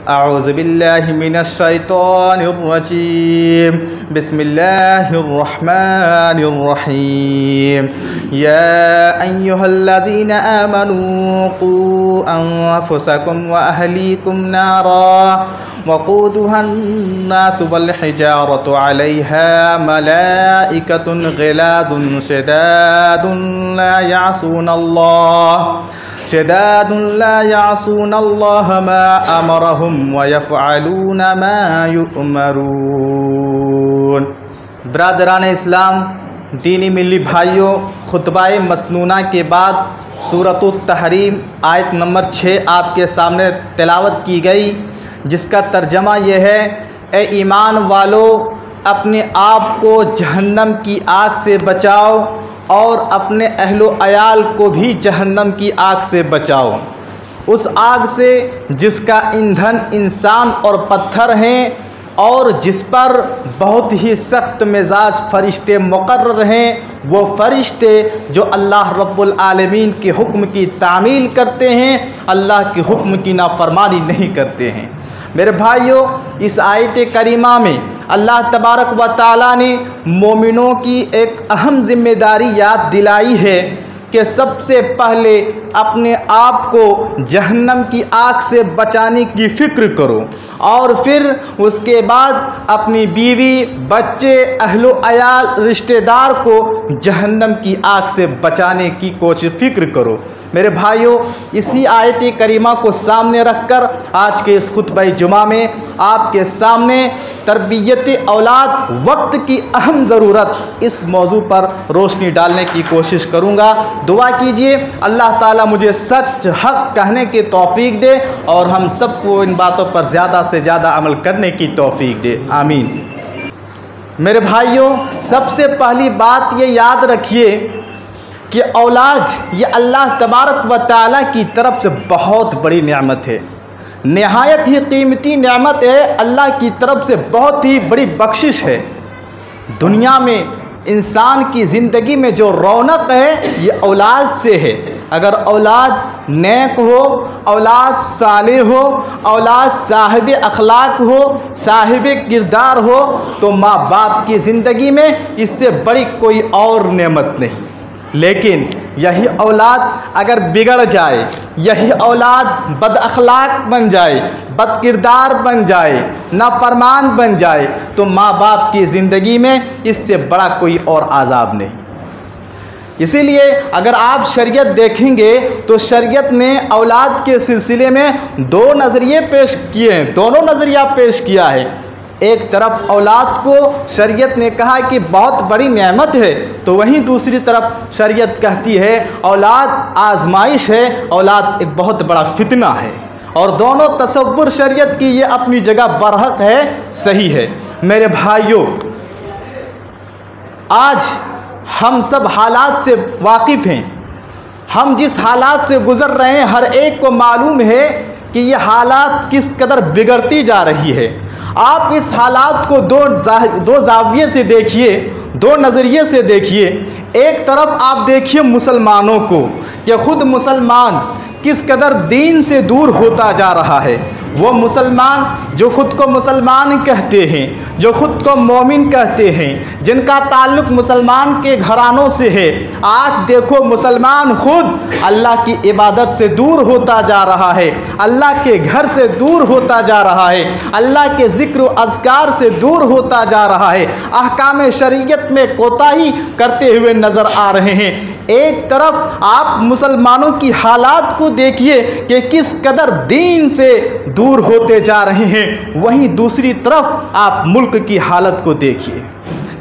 अऊज़ु बिल्लाहि मिनश शैतानिर रजीम बिस्मिल्लाहिर रहमानिर रहीम या अय्युहल्लज़ीना आमनू क़ू अनफुसकुम व अहलीकुम नारा वक़ूदुहन नासु वल हिजारतु अलैहा मलाइकतुन ग़िलाज़ुन शिदादुन ला यासूनल्लाह मा अमरहुम व यफ़अलून मा युअमरून। ब्रादरान इस्लाम, दीनी मिली भाइयों, खुतबाए मसनूना के बाद सूरतुत तहरीम आयत नंबर 6 आपके सामने तिलावत की गई, जिसका तर्जमा यह है, ए ईमान वालों, अपने आप को जहन्नम की आग से बचाओ और अपने अहलो अयाल को भी जहन्नम की आग से बचाओ, उस आग से जिसका ईंधन इंसान और पत्थर हैं और जिस पर बहुत ही सख्त मिजाज फरिश्ते मुकर्रर हैं। वो फरिश्ते जो अल्लाह रब्बुल आलमीन के हुक्म की तामील करते हैं, अल्लाह के हुक्म की नाफरमानी नहीं करते हैं। मेरे भाइयों, इस आयत करीमा में अल्लाह तबारक व ताला ने मोमिनों की एक अहम जिम्मेदारी याद दिलाई है कि सबसे पहले अपने आप को जहन्नम की आग से बचाने की फ़िक्र करो और फिर उसके बाद अपनी बीवी, बच्चे, अहलो अयाल, रिश्तेदार को जहन्नम की आग से बचाने की फ़िक्र करो। मेरे भाइयों, इसी आयत करीमा को सामने रखकर आज के इस खुतबा जुमा में आपके सामने तरबियत औलाद वक्त की अहम ज़रूरत, इस मौजू पर रोशनी डालने की कोशिश करूँगा। दुआ कीजिए अल्लाह ताला मुझे सच हक कहने की तौफीक दे और हम सबको इन बातों पर ज़्यादा से ज़्यादा अमल करने की तौफीक दे, आमीन। मेरे भाइयों, सबसे पहली बात ये याद रखिए कि औलाद ये अल्लाह तबारक व ताला की तरफ से बहुत बड़ी नेमत है, नहायत ही कीमती नेमत है, अल्लाह की तरफ से बहुत ही बड़ी बख्शिश है। दुनिया में इंसान की ज़िंदगी में जो रौनक है ये औलाद से है। अगर औलाद नेक हो, औलाद साले हो, औलाद साहिब अखलाक हो, साहिब किरदार हो, तो माँ बाप की ज़िंदगी में इससे बड़ी कोई और नेमत नहीं। लेकिन यही औलाद अगर बिगड़ जाए, यही औलाद बद अखलाक बन जाए, बद किरदार बन जाए, नाफरमान बन जाए, तो माँ बाप की ज़िंदगी में इससे बड़ा कोई और आज़ाब नहीं। इसीलिए अगर आप शरीयत देखेंगे तो शरीयत ने औलाद के सिलसिले में दो नज़रिए पेश किए हैं, दोनों नज़रिया पेश किया है। एक तरफ औलाद को शरीयत ने कहा कि बहुत बड़ी नेमत है, तो वहीं दूसरी तरफ शरीयत कहती है औलाद आजमाइश है, औलाद एक बहुत बड़ा फितना है। और दोनों तसव्वुर शरीयत की ये अपनी जगह बरहक है, सही है। मेरे भाइयों, आज हम सब हालात से वाकिफ़ हैं। हम जिस हालात से गुज़र रहे हैं, हर एक को मालूम है कि ये हालात किस कदर बिगड़ती जा रही है। आप इस हालात को दो जाविये से देखिए, दो नज़रिए से देखिए। एक तरफ आप देखिए मुसलमानों को कि खुद मुसलमान किस कदर दीन से दूर होता जा रहा है। वो मुसलमान जो खुद को मुसलमान कहते हैं, जो खुद को मोमिन कहते हैं, जिनका ताल्लुक़ मुसलमान के घरानों से है, आज देखो मुसलमान खुद अल्लाह की इबादत से दूर होता जा रहा है, अल्लाह के घर से दूर होता जा रहा है, अल्लाह के ज़िक्र व अज़कार से दूर होता जा रहा है, अहकाम शरीयत में कोताही करते हुए नज़र आ रहे हैं। एक तरफ आप मुसलमानों की हालात को देखिए कि किस कदर दीन से दूर होते जा रहे हैं, वहीं दूसरी तरफ आप मुल्क की हालत को देखिए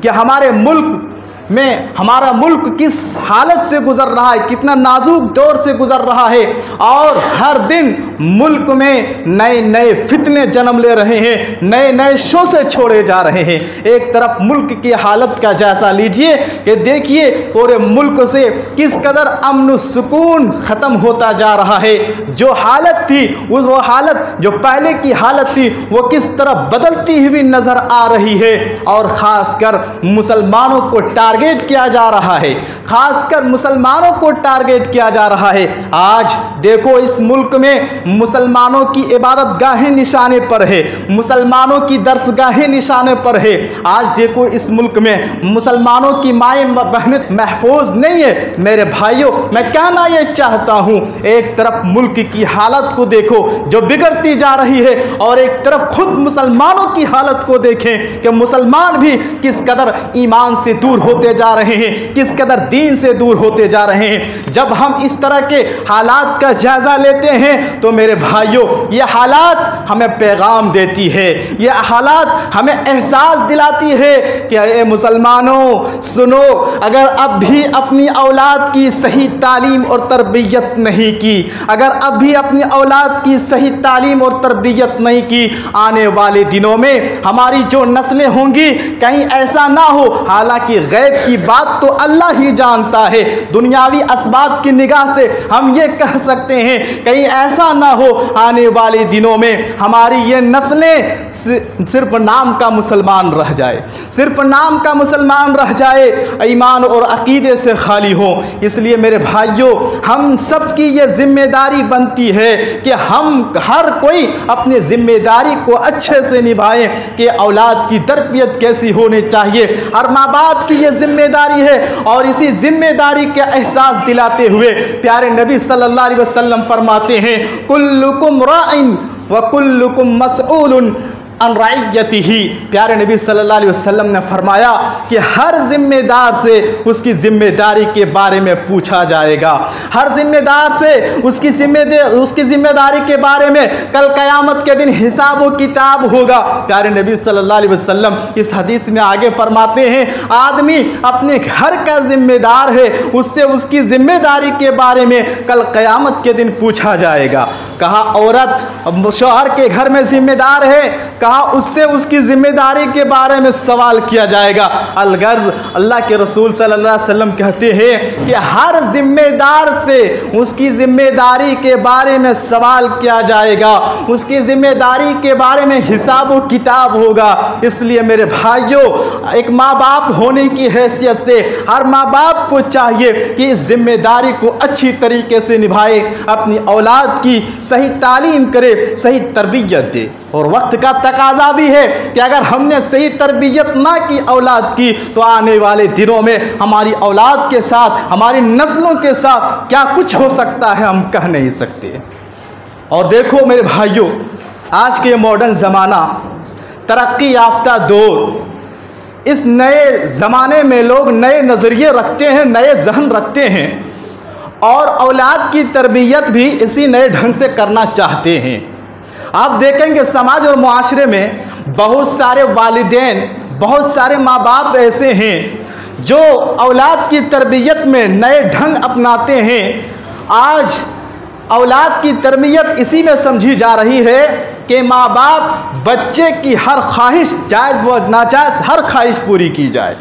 कि हमारे मुल्क में हमारा मुल्क किस हालत से गुज़र रहा है, कितना नाजुक दौर से गुज़र रहा है। और हर दिन मुल्क में नए नए फितने जन्म ले रहे हैं, नए नए शोषे छोड़े जा रहे हैं। एक तरफ मुल्क की हालत का जायज़ा लीजिए कि देखिए पूरे मुल्क से किस कदर अमन सुकून ख़त्म होता जा रहा है। जो हालत थी वो हालत जो पहले की हालत थी वो किस तरह बदलती हुई नज़र आ रही है। और ख़ास कर मुसलमानों को टारगेट किया जा रहा है, खासकर मुसलमानों को टारगेट किया जा रहा है। आज देखो इस मुल्क में मुसलमानों की इबादत गाहें निशाने पर है, मुसलमानों की दरसगाहें निशाने पर है। आज देखो इस मुल्क में मुसलमानों की माएँ बहनें महफूज नहीं है। मेरे भाइयों, मैं कहना ये चाहता हूँ, एक तरफ मुल्क की हालत को देखो जो बिगड़ती जा रही है, और एक तरफ खुद मुसलमानों की हालत को देखें कि मुसलमान भी किस कदर ईमान से दूर होते जा रहे हैं, किस कदर दीन से दूर होते जा रहे हैं। जब हम इस तरह के हालात का जायजा लेते हैं तो मेरे भाइयों, ये हालात हमें पैगाम देती है, ये हालात हमें एहसास दिलाती है कि ए मुसलमानों सुनो, अगर अब भी अपनी औलाद की सही तालीम और तरबियत नहीं की, अगर अब भी अपनी औलाद की सही तालीम और तरबियत नहीं की, आने वाले दिनों में हमारी जो नस्लें होंगी कहीं ऐसा ना हो, हालांकि गैब की बात तो अल्लाह ही जानता है, दुनियावी असबाब की निगाह से हम ये कह सकते हैं कहीं ऐसा ना हो आने वाले दिनों में हमारी ये नस्लें सिर्फ नाम का मुसलमान रह जाए, सिर्फ नाम का मुसलमान रह जाए, ईमान और अकीदे से खाली हो। इसलिए मेरे भाइयों, हम सब की ये जिम्मेदारी बनती है कि हम हर कोई अपनी जिम्मेदारी को अच्छे से निभाएं कि औलाद की तरबियत कैसी होनी चाहिए। हर माँ बाप की ये जिम्मेदारी है, और इसी जिम्मेदारी के एहसास दिलाते हुए प्यारे नबी सल्लल्लाहु अलैहि वसल्लम फरमाते हैं, कुल्लुकुम राइन व कुल्लुकुम मसऊलुन अन रइयतिही। प्यारे नबी सल्लल्लाहु अलैहि वसल्लम ने फरमाया कि हर जिम्मेदार से उसकी जिम्मेदारी के बारे में पूछा जाएगा, हर जिम्मेदार से उसकी जिम्मेदारी के बारे में कल क़यामत के दिन हिसाब व किताब होगा। प्यारे नबी सल्लल्लाहु अलैहि वसल्लम इस हदीस में आगे फरमाते हैं, आदमी अपने घर का जिम्मेदार है, उससे उसकी जिम्मेदारी के बारे में कल क़यामत के दिन पूछा जाएगा। कहा औरत शौहर के घर में जिम्मेदार है, कहा उससे उसकी जिम्मेदारी के बारे में सवाल किया जाएगा। अलगर्ज अल्लाह के रसूल सल्लल्लाहु अलैहि वसल्लम कहते हैं कि हर जिम्मेदार से उसकी जिम्मेदारी के बारे में सवाल किया जाएगा, उसकी जिम्मेदारी के बारे में हिसाब व किताब होगा। इसलिए मेरे भाइयों, एक माँ बाप होने की हैसियत से हर माँ बाप को चाहिए कि इस जिम्मेदारी को अच्छी तरीके से निभाए, अपनी औलाद की सही तालीम करे, सही तरबियत दे। और वक्त का तकाजा भी है कि अगर हमने सही तरबियत ना की औलाद की, तो आने वाले दिनों में हमारी औलाद के साथ, हमारी नस्लों के साथ क्या कुछ हो सकता है हम कह नहीं सकते। और देखो मेरे भाइयों, आज के मॉडर्न ज़माना, तरक्की याफ्ता दौर, इस नए ज़माने में लोग नए नज़रिए रखते हैं, नए जहन रखते हैं, और औलाद की तरबियत भी इसी नए ढंग से करना चाहते हैं। आप देखेंगे समाज और मुआशरे में बहुत सारे वालिदैन, बहुत सारे माँ बाप ऐसे हैं जो औलाद की तरबियत में नए ढंग अपनाते हैं। आज औलाद की तरबियत इसी में समझी जा रही है कि माँ बाप बच्चे की हर ख्वाहिश, जायज़ व नाजायज़ हर ख्वाहिश पूरी की जाए,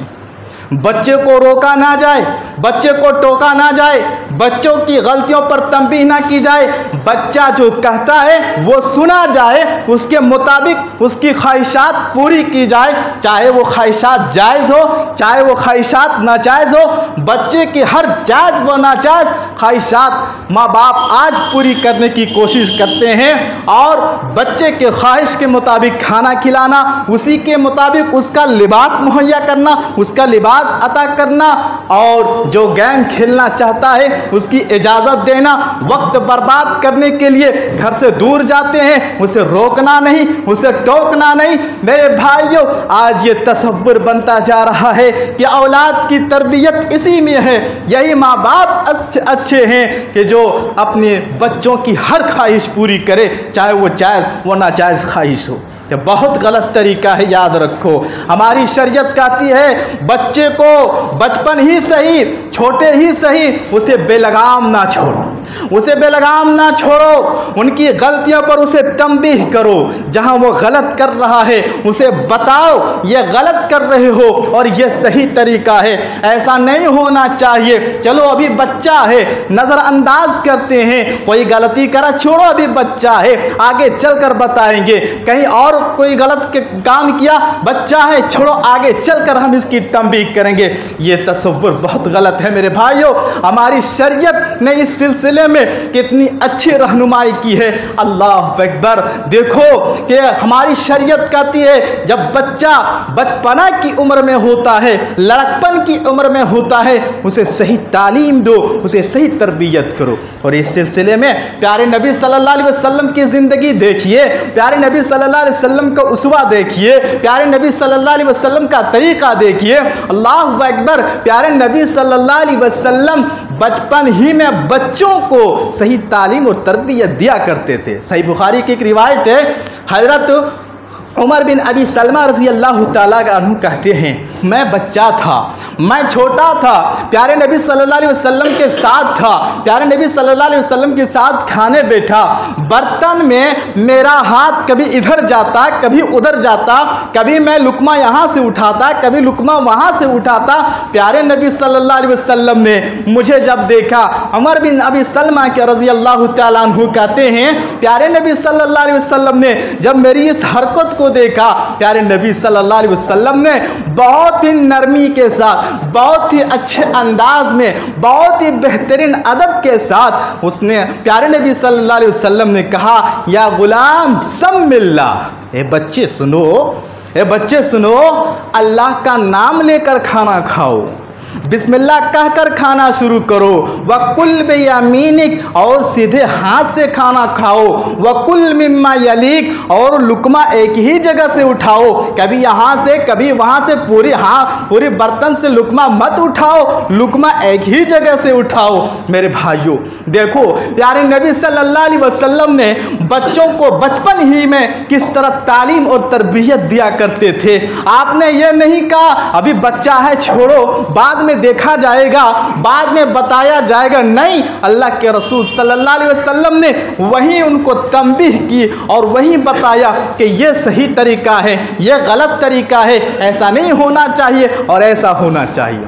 बच्चे को रोका ना जाए, बच्चे को टोका ना जाए, बच्चों की गलतियों पर तंबीह ना की जाए, बच्चा जो कहता है वो सुना जाए, उसके मुताबिक उसकी ख्वाहिशात पूरी की जाए, चाहे वो ख्वाहिशात जायज़ हो, चाहे वो ख्वाहिशात नाजायज़ हो। बच्चे की हर जायज़ व नाजायज़ ख्वाहिशात माँ बाप आज पूरी करने की कोशिश करते हैं, और बच्चे के ख्वाहिश के मुताबिक खाना खिलाना, उसी के मुताबिक उसका लिबास मुहैया करना, उसका लिबास अता करना, और जो गेम खेलना चाहता है उसकी इजाज़त देना। वक्त बर्बाद करने के लिए घर से दूर जाते हैं, उसे रोकना नहीं, उसे टोकना नहीं। मेरे भाइयों, आज ये तसव्वुर बनता जा रहा है कि औलाद की तरबियत इसी में है। यही माँ बाप अच्छे हैं कि जो अपने बच्चों की हर ख्वाहिश पूरी करे, चाहे वो जायज़ व नाजायज़ ख्वाहिश हो। ये बहुत गलत तरीका है, याद रखो। हमारी शरीयत कहती है बच्चे को बचपन ही सही, छोटे ही सही, उसे बेलगाम ना छोड़ो। उसे बेलगाम ना छोड़ो, उनकी गलतियों पर उसे तंबीह करो। जहां वो गलत कर रहा है उसे बताओ ये गलत कर रहे हो और ये सही तरीका है, ऐसा नहीं होना चाहिए। चलो अभी बच्चा है, नज़रअंदाज करते हैं, कोई गलती करा छोड़ो अभी बच्चा है, आगे चलकर बताएंगे। कहीं और कोई गलत काम किया, बच्चा है छोड़ो आगे चलकर हम इसकी तंबीह करेंगे। ये तसव्वुर बहुत गलत है मेरे भाइयों। हमारी शरीयत ने इस सिलसिले में कितनी अच्छी रहनुमाई की है, अल्लाह अकबर। देखो कि हमारी शरीयत कहती है जब बच्चा बचपना की उम्र में होता है, लड़कपन की उम्र में होता है, उसे सही तालीम दो, उसे सही तरबियत करो। और इस सिलसिले में प्यारे नबी सल्लल्लाहु अलैहि वसल्लम की ज़िंदगी देखिए, प्यारे नबी सल्लल्लाहु अलैहि वसल्लम का उसवा देखिए, प्यारे नबी सल्लल्लाहु अलैहि वसल्लम का तरीक़ा देखिए, अल्लाह अकबर। प्यारे नबी सल्लल्लाहु अलैहि वसल्लम बचपन ही में बच्चों को सही तालीम और तरबियत दिया करते थे। सही बुखारी की एक रिवायत है, हज़रत उमर बिन अबी सलमा रज़ी अल्लाह ताला अन्हु कहते हैं, मैं बच्चा था, मैं छोटा था, प्यारे नबी सल्लल्लाहु अलैहि वसल्लम के साथ था, प्यारे नबी सल्लल्लाहु अलैहि वसल्लम के साथ खाने बैठा, बर्तन में मेरा हाथ कभी इधर जाता कभी उधर जाता, कभी मैं लुकमा यहाँ से उठाता कभी लुकमा वहाँ से उठाता। प्यारे नबी सल्लल्लाहु अलैहि वसल्लम ने मुझे जब देखा, उमर बिन अबी सलमा के रज़ी अल्लाह ताला अन्हु कहते हैं, प्यारे नबी सल्लल्लाहु अलैहि वसल्लम ने जब मेरी इस हरकत को देखा, प्यारे नबी सल्लल्लाहु अलैहि वसल्लम ने बहुत ही नरमी के साथ, बहुत ही अच्छे अंदाज में, बहुत ही बेहतरीन अदब के साथ उसने प्यारे नबी सल्लल्लाहु अलैहि वसल्लम ने कहा, या गुलाम सम्मिल्लाह, ए बच्चे सुनो, ए बच्चे सुनो, अल्लाह का नाम लेकर खाना खाओ, बिस्मिल्लाह कहकर खाना शुरू करो, वकुल बियमीनिक, और सीधे हाथ से खाना खाओ, वकुल मिम्मा यलीक, और लुकमा एक ही जगह से उठाओ, कभी यहाँ से कभी वहाँ से, पूरी बर्तन से लुकमा मत उठाओ, लुकमा एक ही जगह से उठाओ। मेरे भाइयों देखो प्यारे नबी सल्लल्लाहु अलैहि वसल्लम ने बच्चों को बचपन ही में किस तरह तालीम और तरबियत दिया करते थे। आपने ये नहीं कहा अभी बच्चा है छोड़ो, बाद में देखा जाएगा, बाद में बताया जाएगा, नहीं, अल्लाह के रसूल सल्लल्लाहु अलैहि वसल्लम ने वही उनको तंबीह की और वही बताया कि यह सही तरीका है, यह गलत तरीका है, ऐसा नहीं होना चाहिए और ऐसा होना चाहिए।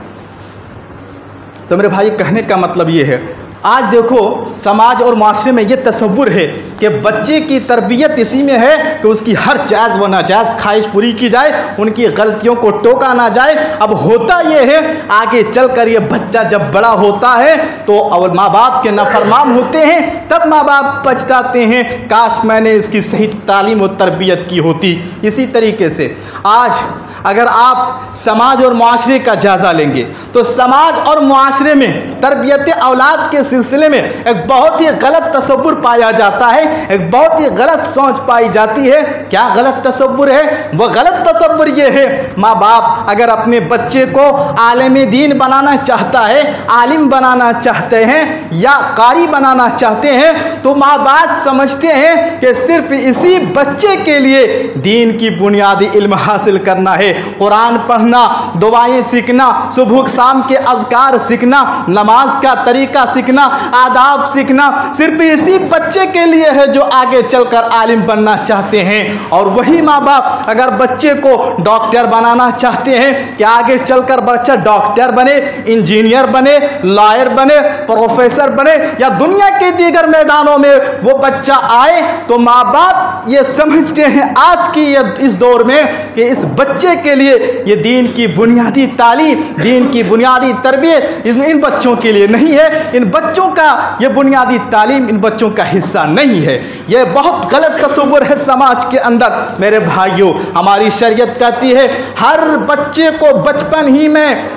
तो मेरे भाई कहने का मतलब ये है, आज देखो समाज और माशरे में ये तसव्वुर है कि बच्चे की तरबियत इसी में है कि उसकी हर जायज़ व नाजायज़ ख्वाहिश पूरी की जाए, उनकी गलतियों को टोका ना जाए। अब होता ये है आगे चलकर ये बच्चा जब बड़ा होता है तो और माँ बाप के नाफरमान होते हैं, तब माँ बाप पछताते हैं, काश मैंने इसकी सही तालीम और तरबियत की होती। इसी तरीके से आज अगर आप समाज और मुआशरे का जायज़ा लेंगे तो समाज और मुआशरे में तरबियत औलाद के सिलसिले में एक बहुत ही गलत तसव्वुर पाया जाता है, एक बहुत ही गलत सोच पाई जाती है। क्या गलत तसव्वुर है? वह गलत तसव्वुर ये है, माँ बाप अगर अपने बच्चे को आलिम दीन बनाना चाहता है, आलिम बनाना चाहते हैं या कारी बनाना चाहते हैं, तो माँ बाप समझते हैं कि सिर्फ इसी बच्चे के लिए दीन की बुनियादी इल्म हासिल करना है, कुरान पढ़ना, दुआएं सीखना, सुबह शाम के अज़कार सीखना, नमाज का तरीका सीखना, आदाब सीखना, सिर्फ इसी बच्चे के लिए है जो आगे चलकर आलिम बनना चाहते हैं। और वही माँ बाप अगर बच्चे को डॉक्टर बनाना चाहते हैं कि आगे चलकर बच्चा डॉक्टर बने, इंजीनियर बने, लॉयर बने, प्रोफेसर बने या दुनिया के दीगर मैदानों में वो बच्चा आए, तो माँ बाप ये समझते हैं आज की इस दौर में कि इस बच्चे के लिए ये दीन की बुनियादी तालीम, दीन की बुनियादी तरबियत इसमें इन बच्चों के लिए नहीं है, इन बच्चों का ये बुनियादी तालीम इन बच्चों का हिस्सा नहीं है। ये बहुत गलत तस्वुर है समाज के अंदर। मेरे भाइयों, हमारी शरीयत कहती है हर बच्चे को बचपन ही में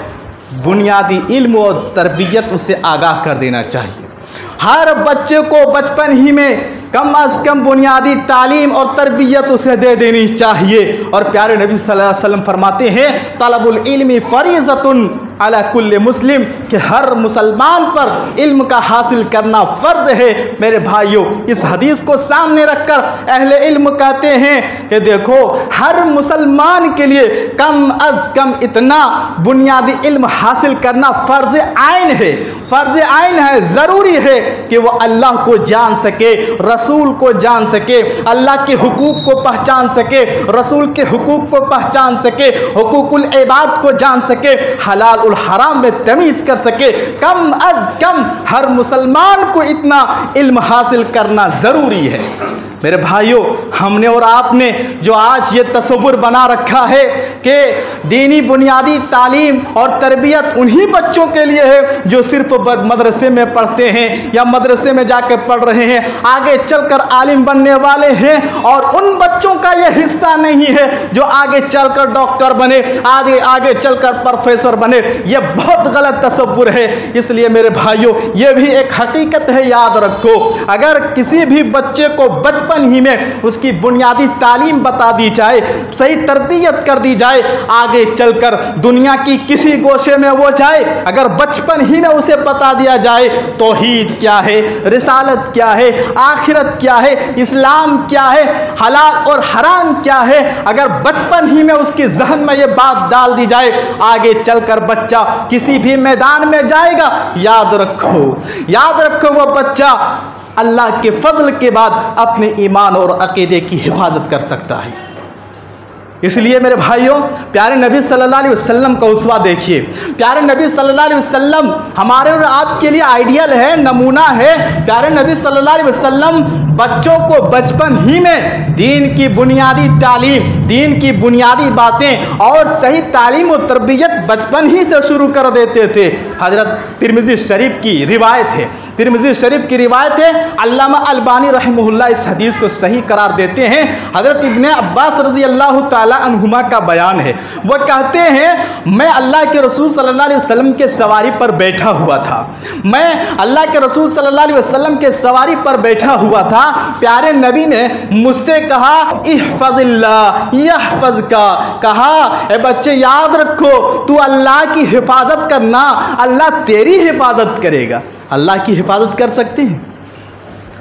बुनियादी इल्म और तरबियत उसे आगाह कर देना चाहिए। हर बच्चे को बचपन ही में कम अज़ कम बुनियादी तालीम और तरबियत उसे दे देनी चाहिए। और प्यारे नबी सल्लल्लाहु अलैहि वसल्लम फरमाते हैं तलबुल इल्मी फरीज़तुन अला कुल्ले मुस्लिम कि हर मुसलमान पर इल्म का हासिल करना फ़र्ज़ है। मेरे भाइयों, इस हदीस को सामने रखकर अहले इल्म कहते हैं कि देखो, हर मुसलमान के लिए कम अज़ कम इतना बुनियादी इल्म हासिल करना फ़र्ज़ आइन है। फ़र्ज़ आइन है, ज़रूरी है कि वो अल्लाह को जान सके, रसूल को जान सके, अल्लाह के हुकूक को पहचान सके, रसूल के हुकूक को पहचान सके, हुकूकुल इबाद को जान सके, हलाल और हराम में तमीज़ कर सके। कम अज़ कम हर मुसलमान को इतना इल्म हासिल करना ज़रूरी है। मेरे भाइयों, हमने और आपने जो आज ये तसव्वुर बना रखा है कि दीनी बुनियादी तालीम और तरबियत उन्हीं बच्चों के लिए है जो सिर्फ मदरसे में पढ़ते हैं या मदरसे में जाकर पढ़ रहे हैं, आगे चलकर आलिम बनने वाले हैं, और उन बच्चों का ये हिस्सा नहीं है जो आगे चलकर डॉक्टर बने, आगे चलकर प्रोफेसर बने। ये बहुत गलत तसव्वुर है। इसलिए मेरे भाइयों, ये भी एक हकीकत है, याद रखो, अगर किसी भी बच्चे को बचपन ही में उसकी बुनियादी तालीम बता दी जाए, सही तरबियत कर दी जाए, आगे चलकर दुनिया की किसी गोशे में वो जाए, अगर बचपन ही में उसे बता दिया जाए तौहीद क्या है, रिसालत क्या है, आखिरत क्या है, इस्लाम क्या है, हलाल और हराम क्या है, अगर बचपन ही में उसके जहन में ये बात डाल दी जाए, आगे चलकर बच्चा किसी भी मैदान में जाएगा, याद रखो वो बच्चा अल्लाह के फजल के बाद अपने ईमान और अकीदे की हिफाजत कर सकता है। इसलिए मेरे भाइयों, प्यारे नबी सल्लल्लाहु अलैहि वसल्लम का उसवा देखिए। प्यारे नबी सल्लल्लाहु अलैहि वसल्लम हमारे और आपके लिए आइडियल है, नमूना है। प्यारे नबी सल्लल्लाहु अलैहि वसल्लम बच्चों को बचपन ही में दीन की बुनियादी तालीम, दीन की बुनियादी बातें और सही तालीम और तरबियत बचपन ही से शुरू कर देते थे। हज़रत तिरमिज़ी शरीफ की रिवायत है, तिरमिज़ी शरीफ की रिवायत है, अल्लामा अलबानी रहमहुल्लाह इस हदीस को सही करार देते हैं। हज़रत इब्ने अब्बास रज़ी अल्लाह ताला अन्हुमा का बयान है, वो कहते हैं, मैं अल्लाह के रसूल सल्लल्लाहु अलैहि वसल्लम के सवारी पर बैठा हुआ था, मैं अल्लाह के रसूल सल्लल्लाहु अलैहि वसल्लम के सवारी पर बैठा हुआ था। प्यारे नबी ने मुझसे कहा, इहफ़ज़िल्लाह यहफ़ज़का, कहा, ए बच्चे याद रखो, तू अल्लाह की हिफाजत करना, अल्लाह तेरी हिफाजत करेगा। अल्लाह की हिफाजत कर सकते हैं?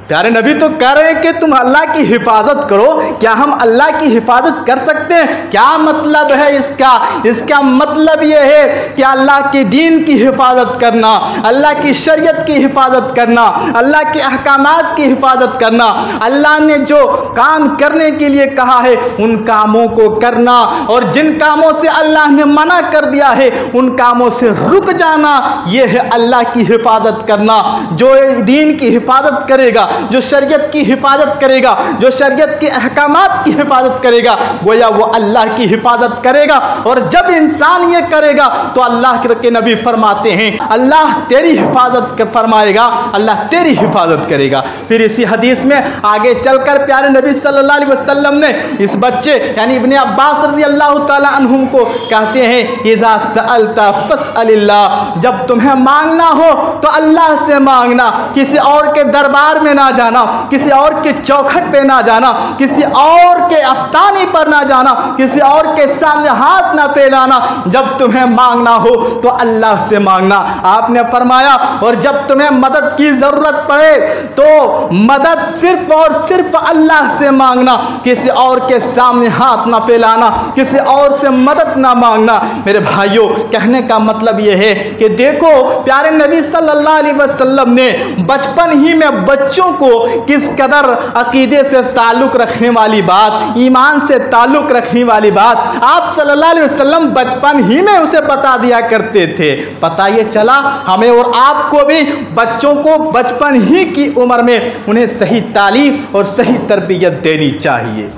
प्यारे नबी तो कह रहे हैं कि तुम अल्लाह की हिफाजत करो। क्या हम अल्लाह की हिफाजत कर सकते हैं? क्या मतलब है इसका? इसका मतलब यह है कि अल्लाह के दीन की हिफाजत करना, अल्लाह की शरीयत की हिफाजत करना, अल्लाह के अहकामात की हिफाजत करना, अल्लाह ने जो काम करने के लिए कहा है उन कामों को करना, और जिन कामों से अल्लाह ने मना कर दिया है उन कामों से रुक जाना, यह है अल्लाह की हिफाजत करना। जो दीन की हिफाजत करेगा, जो शरीयत की हिफाजत करेगा, जो शरीयत के अहकामात की हिफाजत करेगा, गोया वो अल्लाह की हिफाजत करेगा। और जब इंसान ये करेगा तो अल्लाह के नबी फरमाते हैं, अल्लाह तेरी हिफाजत फरमाएगा, अल्लाह तेरी हिफाजत करेगा। फिर इसी हदीस में आगे चलकर प्यारे नबी सल्लल्लाहु अलैहि वसल्लम ने इस बच्चे यानी इब्ने अब्बास रज़ी अल्लाह ताला अन्हुम को कहते हैं, इज़ा सअलता फस्अलिल्लाह, जब तुम्हें मांगना हो तो अल्लाह से मांगना, किसी और के दरबार में ना जाना, किसी और के चौखट पे ना जाना, किसी और के आस्थाने पर ना जाना, किसी और के सामने हाथ ना फैलाना। जब तुम्हें मांगना हो तो अल्लाह से मांगना। आपने फरमाया, और जब तुम्हें मदद की जरूरत पड़े तो मदद सिर्फ और सिर्फ अल्लाह से मांगना, किसी और के सामने हाथ ना फैलाना, किसी और से मदद ना मांगना। मेरे भाइयों, कहने का मतलब यह है कि देखो, प्यारे नबी सल्लल्लाहु अलैहि वसल्लम ने बचपन ही में बच्चों को किस कदर अकीदे से ताल्लुक़ रखने वाली बात, ईमान से ताल्लुक़ रखने वाली बात आप सल्लल्लाहु अलैहि वसल्लम बचपन ही में उसे बता दिया करते थे। पता ये चला हमें और आपको भी बच्चों को बचपन ही की उम्र में उन्हें सही तालीम और सही तरबियत देनी चाहिए।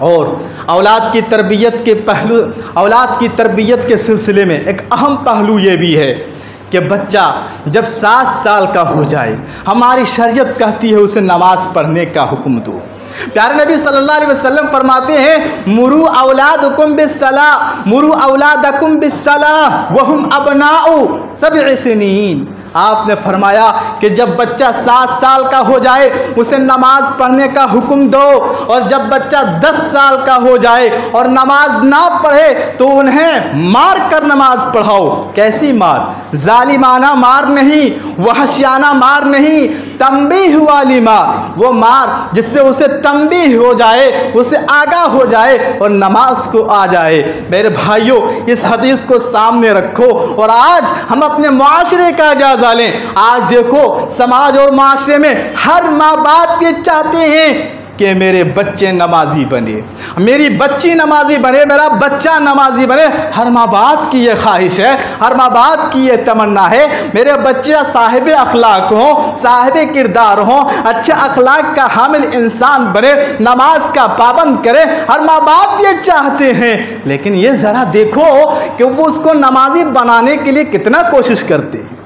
और औलाद की तरबियत के पहलू, औलाद की तरबियत के सिलसिले में एक अहम पहलू ये भी है कि बच्चा जब 7 साल का हो जाए, हमारी शरीयत कहती है उसे नमाज पढ़ने का हुक्म दो। प्यारे नबी सल्लल्लाहु अलैहि वसल्लम फरमाते हैं, मुरू औलादकुम बिस्सलाह, मुरू औलादकुम बिस्सलाह वहुम अबनाउ सब'i सिनीन। आपने फरमाया कि जब बच्चा 7 साल का हो जाए उसे नमाज पढ़ने का हुक्म दो, और जब बच्चा 10 साल का हो जाए और नमाज ना पढ़े तो उन्हें मार कर नमाज पढ़ाओ। कैसी मार? जालिमाना मार नहीं, वहशियाना मार नहीं, तंबीह वाली मार, वो मार जिससे उसे तंबीह हो जाए, उसे आगाह हो जाए और नमाज को आ जाए। मेरे भाइयों, इस हदीस को सामने रखो और आज हम अपने माशरे का जायजा लें। आज देखो समाज और माशरे में हर माँ बाप ये चाहते हैं कि मेरे बच्चे नमाजी बने, मेरी बच्ची नमाजी बने, मेरा बच्चा नमाजी बने। हर माँ बाप की ये ख्वाहिश है, हर माँ बाप की ये तमन्ना है, मेरे बच्चे साहिब अखलाक हों, साहिब किरदार हों, अच्छे अखलाक का हामिल इंसान बने, नमाज का पाबंद करे। हर माँ बाप ये चाहते हैं, लेकिन ये ज़रा देखो कि वो उसको नमाजी बनाने के लिए कितना कोशिश करते हैं।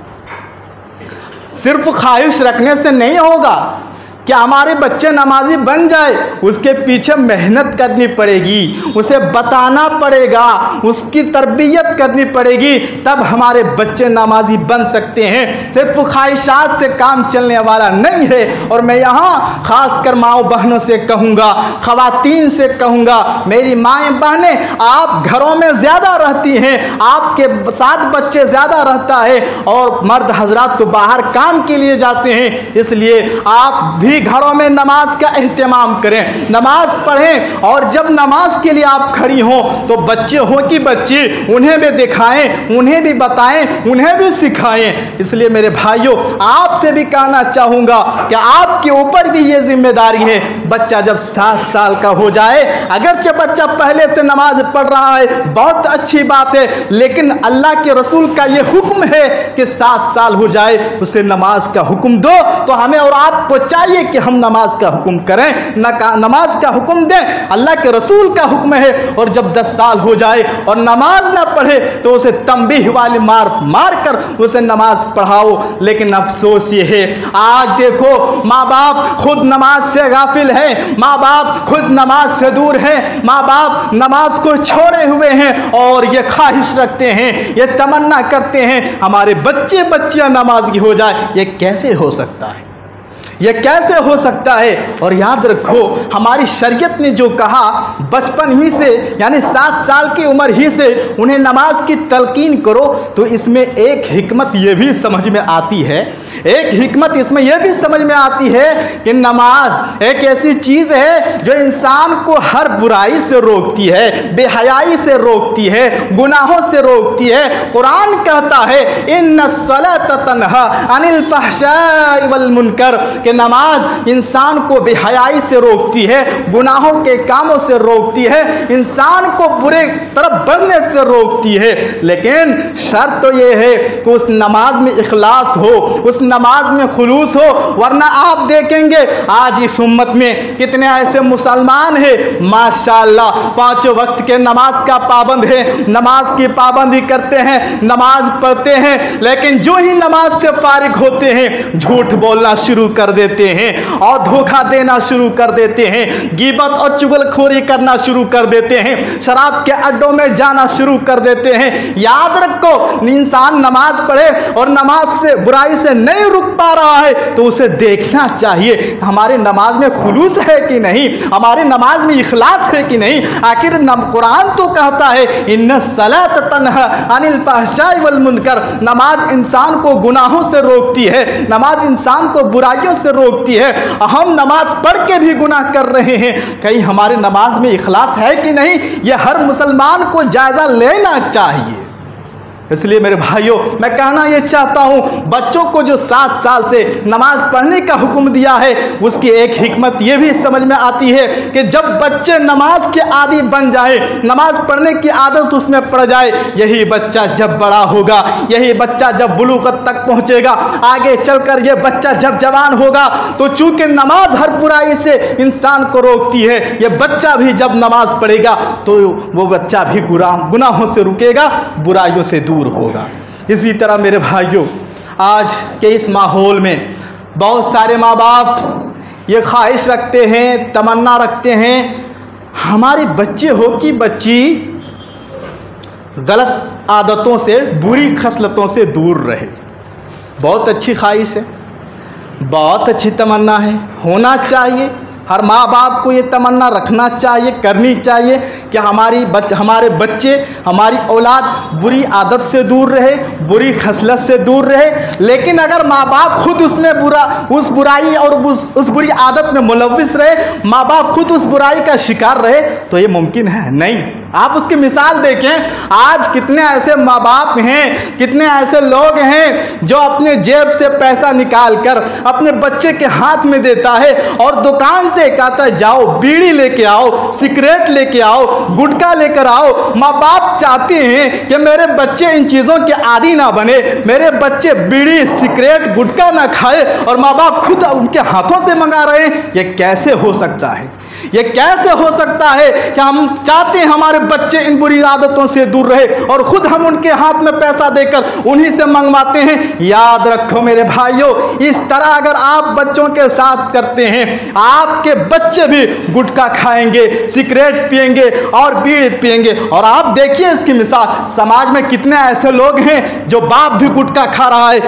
सिर्फ ख्वाहिश रखने से नहीं होगा कि हमारे बच्चे नमाजी बन जाए, उसके पीछे मेहनत करनी पड़ेगी, उसे बताना पड़ेगा, उसकी तरबियत करनी पड़ेगी, तब हमारे बच्चे नमाजी बन सकते हैं। सिर्फ ख्वाहिशात से काम चलने वाला नहीं है। और मैं यहाँ ख़ास कर माओ बहनों से कहूँगा, ख़वातीन से कहूँगा, मेरी माएँ बहनें, आप घरों में ज़्यादा रहती हैं, आपके 7 बच्चे ज़्यादा रहता है और मर्द हजरात तो बाहर काम के लिए जाते हैं, इसलिए आप भी घरों में नमाज का एहतमाम करें, नमाज पढ़ें। और जब नमाज के लिए आप खड़ी हों तो बच्चे हो कि बच्ची, उन्हें भी दिखाएं, उन्हें भी बताएं, उन्हें भी सिखाएं। इसलिए मेरे भाइयों, आपसे भी कहना चाहूँगा कि आपके ऊपर भी ये जिम्मेदारी है। बच्चा जब 7 साल का हो जाए, अगरचे बच्चा पहले से नमाज पढ़ रहा है, बहुत अच्छी बात है, लेकिन अल्लाह के रसूल का ये हुक्म है कि 7 साल हो जाए उसे नमाज का हुक्म दो। तो हमें और आपको चाहिए कि हम नमाज का हुक्म करें, नमाज का हुक्म दें, अल्लाह के रसूल का हुक्म है। और जब 10 साल हो जाए और नमाज ना पढ़े तो उसे तंबीह वाली मार कर उसे नमाज पढ़ाओ। लेकिन अफसोस ये है, आज देखो माँ बाप खुद नमाज से गाफिल है, माँ बाप खुद नमाज से दूर है, माँ बाप नमाज को छोड़े हुए हैं और ये ख्वाहिश रखते हैं, ये तमन्ना करते हैं हमारे बच्चे बच्चियां नमाजी हो जाए। ये कैसे हो सकता है? ये कैसे हो सकता है? और याद रखो, हमारी शरीयत ने जो कहा, बचपन ही से यानी 7 साल की उम्र ही से उन्हें नमाज की तलकीन करो, तो इसमें एक हिकमत ये भी समझ में आती है, एक हिकमत इसमें यह भी समझ में आती है कि नमाज एक ऐसी चीज़ है जो इंसान को हर बुराई से रोकती है, बेहयाई से रोकती है, गुनाहों से रोकती है। कुरान कहता है इन्नस्सलात तन्हा अनिल फहशाई वल मुनकर, कि नमाज इंसान को बेहयाई से रोकती है, गुनाहों के कामों से रोकती है, इंसान को बुरे तरफ बढ़ने से रोकती है। लेकिन शर्त तो ये है कि उस नमाज में इखलास हो, उस नमाज में खुलूस हो, वरना आप देखेंगे आज इस उम्मत में कितने ऐसे मुसलमान हैं माशाअल्लाह 5 वक्त के नमाज का पाबंद है, नमाज की पाबंदी करते हैं, नमाज पढ़ते हैं, लेकिन जो ही नमाज से फारिग होते हैं झूठ बोलना शुरू कर देते हैं और धोखा देना शुरू कर देते हैं, गीबत और चुगलखोरी करना शुरू कर देते हैं, शराब के अड्डों में जाना शुरू कर देते हैं। याद रखो, इंसान नमाज पढ़े और नमाज से बुराई से नहीं रुक पा रहा है तो उसे देखना चाहिए हमारे नमाज में खुलूस है कि नहीं, हमारे नमाज में इखलास है कि नहीं। आखिर कुरान तो कहता है इन्नस्सलात तन्हा अनिल फहशाई वल मुनकर, नमाज इंसान को गुनाहों से रोकती है, नमाज इंसान को बुराइयों से रोकती है। हम नमाज पढ़ के भी गुनाह कर रहे हैं, कहीं हमारे नमाज में इखलास है कि नहीं, यह हर मुसलमान को जायजा लेना चाहिए। इसलिए मेरे भाइयों, मैं कहना ये चाहता हूँ, बच्चों को जो 7 साल से नमाज पढ़ने का हुक्म दिया है उसकी एक हिकमत ये भी समझ में आती है कि जब बच्चे नमाज के आदी बन जाए, नमाज पढ़ने की आदत उसमें पड़ जाए, यही बच्चा जब बड़ा होगा, यही बच्चा जब बुलूगत तक पहुँचेगा, आगे चलकर यह बच्चा जब जवान होगा, तो चूँकि नमाज हर बुराई से इंसान को रोकती है, यह बच्चा भी जब नमाज पढ़ेगा तो वो बच्चा भी गुनाहों से रुकेगा, बुराइयों से दूर होगा। इसी तरह मेरे भाइयों, आज के इस माहौल में बहुत सारे माँ बाप ये ख्वाहिश रखते हैं, तमन्ना रखते हैं, हमारे बच्चे हो कि बच्ची गलत आदतों से, बुरी खसलतों से दूर रहे। बहुत अच्छी ख्वाहिश है, बहुत अच्छी तमन्ना है, होना चाहिए। हर माँ बाप को ये तमन्ना रखना चाहिए, करनी चाहिए कि हमारे बच्चे, हमारी औलाद बुरी आदत से दूर रहे, बुरी खसलत से दूर रहे। लेकिन अगर माँ बाप खुद उस बुराई और उस बुरी आदत में मुलव्विस रहे, माँ बाप खुद उस बुराई का शिकार रहे, तो ये मुमकिन है नहीं। आप उसकी मिसाल देखें, आज कितने ऐसे माँ बाप हैं, कितने ऐसे लोग हैं जो अपने जेब से पैसा निकाल कर अपने बच्चे के हाथ में देता है और दुकान से कहता है जाओ बीड़ी लेके आओ, सिगरेट लेके आओ, गुटखा लेकर आओ। माँ बाप चाहते हैं कि मेरे बच्चे इन चीज़ों के आदी ना बने, मेरे बच्चे बीड़ी सिगरेट गुटखा ना खाए, और माँ बाप खुद उनके हाथों से मंगा रहे हैं। ये कैसे हो सकता है? ये कैसे हो सकता है कि हम चाहते हैं हमारे बच्चे इन बुरी आदतों से दूर रहे और खुद हम उनके हाथ में पैसा देकर उन्हीं से मंगवाते हैं? याद रखो मेरे भाइयों, इस तरह अगर आप बच्चों के साथ करते हैं, आपके बच्चे भी गुटखा खाएंगे, सिगरेट पिएंगे और बीड़ी पिएंगे। और आप देखिए इसकी मिसाल, समाज में कितने ऐसे लोग हैं जो बाप भी गुटखा खा रहा है,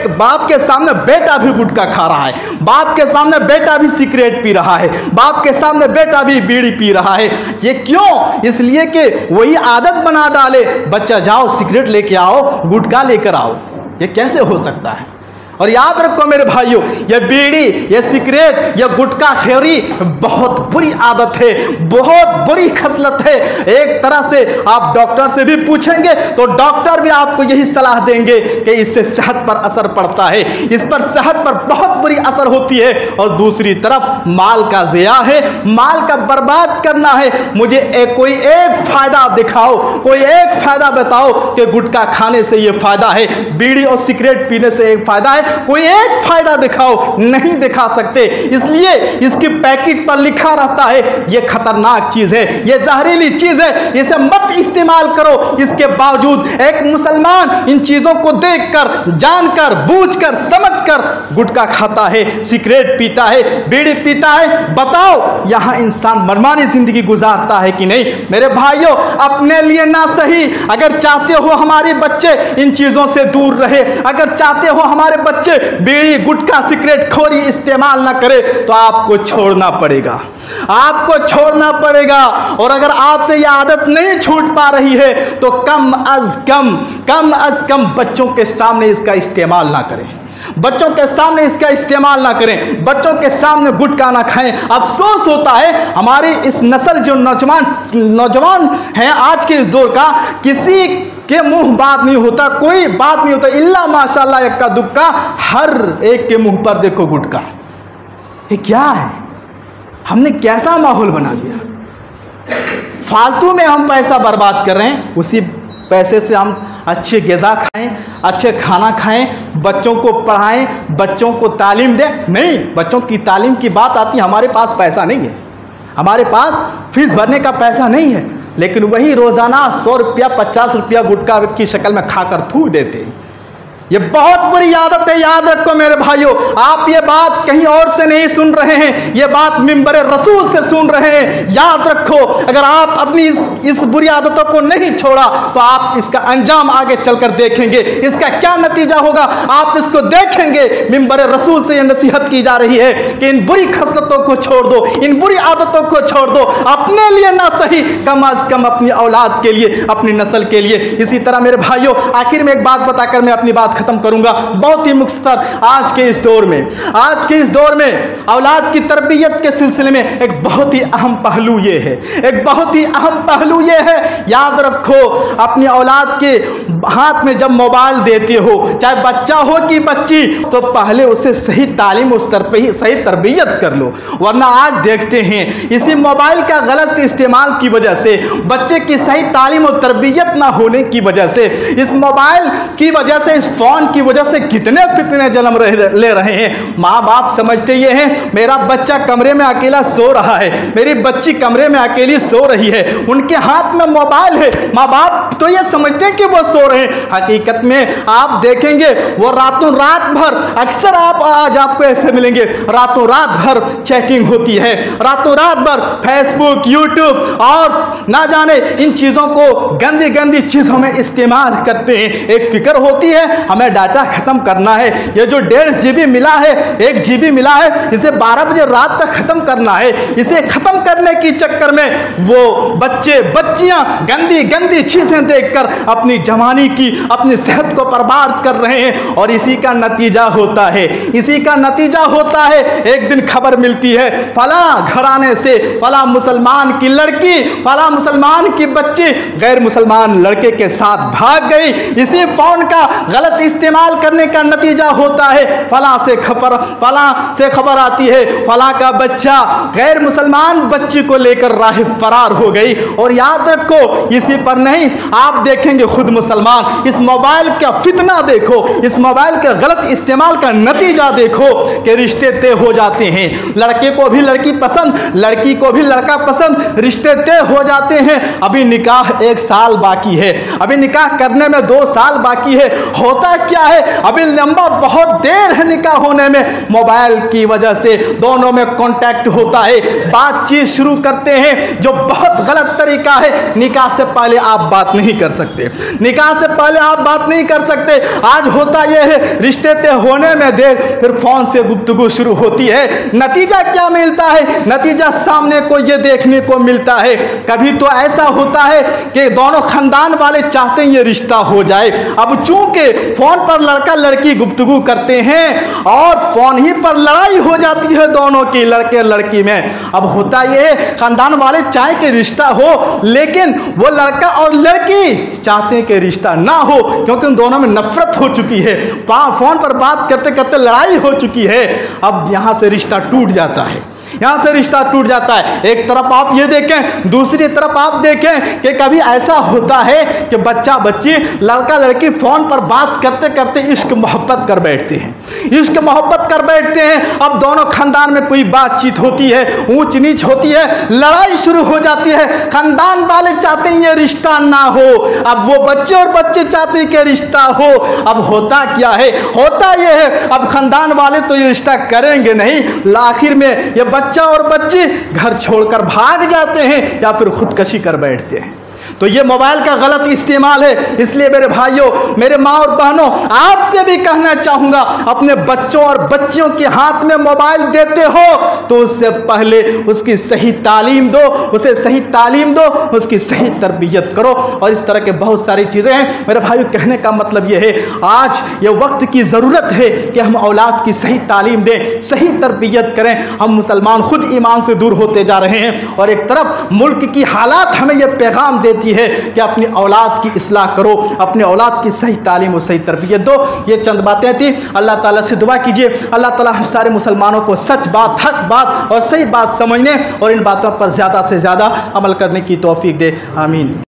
बाप के सामने बेटा भी गुटखा खा रहा है, बाप के सामने बेटा भी सिगरेट पी रहा है, बाप के सामने बेटा भी बीड़ी पी रहा है। ये क्यों? इसलिए कि वही आदत बना डाले, बच्चा जाओ सिगरेट लेके आओ, गुटखा लेकर आओ। ये कैसे हो सकता है? और याद रखो मेरे भाइयों, ये बीड़ी, ये सिगरेट, ये गुटखा खैरी बहुत बुरी आदत है, बहुत बुरी खसलत है। एक तरह से आप डॉक्टर से भी पूछेंगे तो डॉक्टर भी आपको यही सलाह देंगे कि इससे सेहत पर असर पड़ता है, इस पर सेहत पर बहुत बुरी असर होती है। और दूसरी तरफ माल का ज़िया है, माल का बर्बाद करना है। मुझे कोई एक फायदा दिखाओ, कोई एक फायदा बताओ कि गुटखा खाने से ये फायदा है, बीड़ी और सिगरेट पीने से एक फायदा है, कोई एक फायदा दिखाओ। नहीं दिखा सकते, इसलिए इसकी पैकेट पर लिखा रहता है ये खतरनाक चीज है, ये जहरीली चीज है, इसे मत इस्तेमाल करो। इसके बावजूद एक मुसलमान इन चीजों को देखकर, जानकर, बूझकर, समझकर गुटखा खाता है, सिगरेट पीता है, बीड़ी पीता है। बताओ यहां इंसान मनमानी जिंदगी गुजारता है कि नहीं? मेरे भाइयों, अपने लिए ना सही, अगर चाहते हो हमारे बच्चे इन चीजों से दूर रहे, अगर चाहते हो हमारे बच्चे बीड़ी गुटखा सिगरेट खोरी इस्तेमाल ना करे, तो आपको छोड़ना पड़ेगा, आपको छोड़ना पड़ेगा। और अगर आपसे यह आदत नहीं छूट पा रही है तो कम अज कम बच्चों के सामने इसका इस्तेमाल ना करें, बच्चों के सामने इसका इस्तेमाल ना करें, बच्चों के सामने गुटखा ना खाएं। अफसोस होता है हमारी इस नस्ल जो नौजवान हैं आज के इस दौर का, किसी के मुंह बात नहीं होता, कोई बात नहीं होता, इल्ला माशाल्लाह इक्का दुक्का, हर एक के मुंह पर देखो गुटखा। ये क्या है? हमने कैसा माहौल बना दिया? फालतू में हम पैसा बर्बाद कर रहे हैं, उसी पैसे से हम अच्छे ग़िज़ा खाएं, अच्छे खाना खाएं, बच्चों को पढ़ाएं, बच्चों को तालीम दें। नहीं, बच्चों की तालीम की बात आती है, हमारे पास पैसा नहीं है, हमारे पास फीस भरने का पैसा नहीं है, लेकिन वही रोज़ाना 100 रुपया 50 रुपया गुटखा की शक्ल में खाकर थूक देते हैं। ये बहुत बुरी आदत है। याद रखो मेरे भाइयों, आप ये बात कहीं और से नहीं सुन रहे हैं, ये बात मिंबर रसूल से सुन रहे हैं। याद रखो, अगर आप अपनी इस बुरी आदतों को नहीं छोड़ा तो आप इसका अंजाम आगे चलकर देखेंगे, इसका क्या नतीजा होगा आप इसको देखेंगे। मिंबर रसूल से ये नसीहत की जा रही है कि इन बुरी खसलतों को छोड़ दो, इन बुरी आदतों को छोड़ दो, अपने लिए ना सही, कम अज कम अपनी औलाद के लिए, अपनी नस्ल के लिए। इसी तरह मेरे भाइयों, आखिर में एक बात बताकर मैं अपनी बात खत्म करूंगा, बहुत ही मुख्तसर। आज के इस दौर में औलाद की तरबियत के सिलसिले में एक बहुत ही अहम पहलू ये है, एक बहुत ही अहम पहलू ये है। याद रखो, अपनी औलाद के हाथ में जब मोबाइल देते हो, चाहे बच्चा हो कि बच्ची, तो पहले उसे सही तालीम, उस स्तर पे ही सही तरबियत कर लो। वरना आज देखते हैं इसी मोबाइल का गलत इस्तेमाल की वजह से, बच्चे की सही तालीम और तरबियत ना होने की वजह से, इस मोबाइल की वजह से, इस फोन की वजह से कितने फितने जन्म ले रहे हैं। माँ बाप समझते ये हैं मेरा बच्चा कमरे में अकेला सो रहा है, मेरी बच्ची कमरे में अकेली सो रही है, उनके हाथ में मोबाइल है, माँ बाप तो ये समझते हैं कि वो सो रहे हैं। हकीकत में आप देखेंगे वो रातों रात भर, अक्सर आप आज आपको ऐसे मिलेंगे, रातों रात भर चैटिंग होती है, रातों रात भर फेसबुक, यूट्यूब और ना जाने इन चीज़ों को, गंदी गंदी चीज़ों में इस्तेमाल करते हैं। एक फिक्र होती है हमें डाटा ख़त्म करना है। ये जो 1.5 GB मिला है, 1 GB मिला है, इसे 12 बजे रात तक ख़त्म करना है। इसे ख़त्म करने के चक्कर में वो बच्चे बच्चियां गंदी गंदी चीज़ें देखकर अपनी जवानी की, अपनी सेहत को बर्बाद कर रहे हैं। और इसी का नतीजा होता है, इसी का नतीजा होता है, एक दिन खबर मिलती है फला घराने से फला मुसलमान की लड़की, फला मुसलमान की बच्ची गैर मुसलमान लड़के के साथ भाग गई। इसी फोन का गलत इस्तेमाल करने का नतीजा होता है फला से खबर आती है फला का बच्चा गैर मुसलमान बच्ची को लेकर राह फरार हो गई। और याद रखो, इसी पर नहीं, आप देखेंगे खुद मुसलमान, इस मोबाइल का फितना देखो, इस मोबाइल के गलत इस्तेमाल का नतीजा देखो कि रिश्ते तय हो जाते हैं। लड़के को भी लड़की पसंद, लड़की को भी लड़का पसंद, रिश्ते तय हो जाते हैं। अभी निकाह 1 साल बाकी है, अभी निकाह करने में 2 साल बाकी है। होता क्या है, अभी लंबा बहुत देर है निकाह होने में। मोबाइल की वजह से दोनों में कांटेक्ट होता है, बातचीत शुरू करते हैं, जो बहुत गलत तरीका है। निकाह से पहले आप बात नहीं कर सकते, निकाह से पहले आप बात नहीं कर सकते। आज होता यह है, रिश्ते तय होने में देर, फिर फोन से गुफ्तगू शुरू होती है। नतीजा क्या मिलता है? नतीजा सामने को ये देखने को मिलता है, कभी तो ऐसा होता है कि दोनों खानदान वाले चाहते हैं ये रिश्ता हो जाए। अब चूंकि फोन पर लड़का लड़की गुफ्तगू करते हैं और फोन ही पर लड़ाई हो जाती है दोनों की, लड़के लड़की में। अब होता यह है, खानदान वाले चाहे कि रिश्ता हो, लेकिन वो लड़का और लड़की चाहते हैं कि रिश्ता ना हो, क्योंकि उन दोनों में नफरत हो चुकी है, फोन पर बात करते करते लड़ाई हो चुकी है। अब यहां से रिश्ता टूट जाता है, यहां से रिश्ता टूट जाता है। एक तरफ आप ये देखें, दूसरी तरफ आप देखें कि कभी ऐसा होता है कि बच्चा बच्ची, लड़का लड़की फोन पर बात करते करते इश्क मोहब्बत कर बैठते हैं, इश्क मोहब्बत कर बैठते हैं। अब दोनों खानदान में कोई बातचीत होती है, ऊंच नीच होती है, लड़ाई शुरू हो जाती है। खानदान वाले चाहते हैं ये रिश्ता ना हो, अब वो बच्चे और बच्चे चाहते हैं कि रिश्ता हो। अब होता क्या है, होता यह है, अब खानदान वाले तो ये रिश्ता करेंगे नहीं, आखिर में ये बच्चा और बच्ची घर छोड़कर भाग जाते हैं या फिर खुदकशी कर बैठते हैं। तो ये मोबाइल का गलत इस्तेमाल है। इसलिए मेरे भाइयों, मेरे माँ और बहनों, आपसे भी कहना चाहूँगा, अपने बच्चों और बच्चियों के हाथ में मोबाइल देते हो तो उससे पहले उसकी सही तालीम दो, उसे सही तालीम दो, उसकी सही तरबियत करो। और इस तरह के बहुत सारी चीज़ें हैं मेरे भाइयों। कहने का मतलब ये है, आज ये वक्त की ज़रूरत है कि हम औलाद की सही तालीम दें, सही तरबियत करें। हम मुसलमान खुद ईमान से दूर होते जा रहे हैं और एक तरफ मुल्क की हालात हमें यह पैगाम देती है कि अपनी औलाद की इस्लाह करो, अपने औलाद की सही तालीम और सही तरबियत दो। ये चंद बातें थी। अल्लाह ताला से दुआ कीजिए, अल्लाह ताला हम सारे मुसलमानों को सच बात, हक बात और सही बात समझने और इन बातों पर ज़्यादा से ज़्यादा अमल करने की तौफीक दे। आमीन।